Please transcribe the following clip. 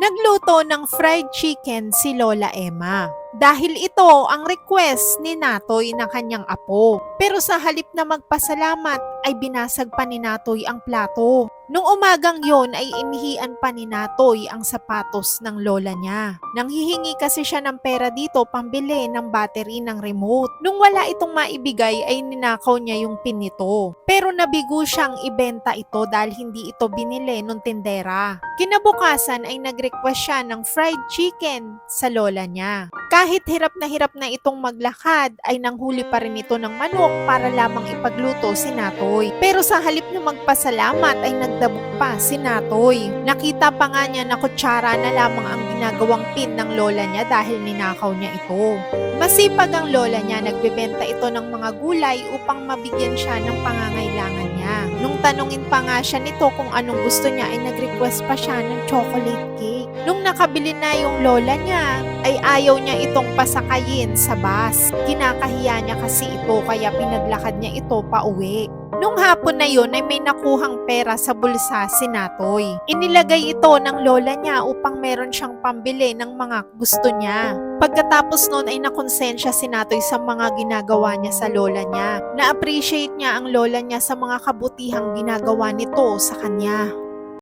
Nagluto ng fried chicken si Lola Emma. Dahil ito ang request ni Natoy na kanyang apo. Pero sa halip na magpasalamat ay binasag pa ni Natoy ang plato. Nung umagang yon ay inihian pa ni Natoy ang sapatos ng lola niya. Nanghihingi kasi siya ng pera dito pambili ng battery ng remote. Nung wala itong maibigay ay ninakaw niya yung pin nito. Pero nabigo siyang ibenta ito dahil hindi ito binili nung tindera. Kinabukasan ay nag-request siya ng fried chicken sa lola niya. Kahit hirap na itong maglakad ay nanghuli pa rin ito ng manok para lamang ipagluto si Natoy. Pero sa halip na magpasalamat ay nagdabog pa si Natoy. Nakita pa nga niya na kutsara na lamang ang ginagawang pin ng lola niya dahil ninakaw niya ito. Masipag ang lola niya, nagbebenta ito ng mga gulay upang mabigyan siya ng pangangailangan niya. Nung tanungin pa nga siya nito kung anong gusto niya ay nag-request pa siya ng chocolate cake. Nung nakabili na yung lola niya ay ayaw niya itong pasakayin sa bus. Kinakahiya niya kasi ito kaya pinaglakad niya ito pa uwi. Nung hapon na yun ay may nakuhang pera sa bulsa si Natoy. Inilagay ito ng lola niya upang meron siyang pambili ng mga gusto niya. Pagkatapos noon ay nakonsensya si Natoy sa mga ginagawa niya sa lola niya. Na-appreciate niya ang lola niya sa mga kabutihang ginagawa nito sa kanya.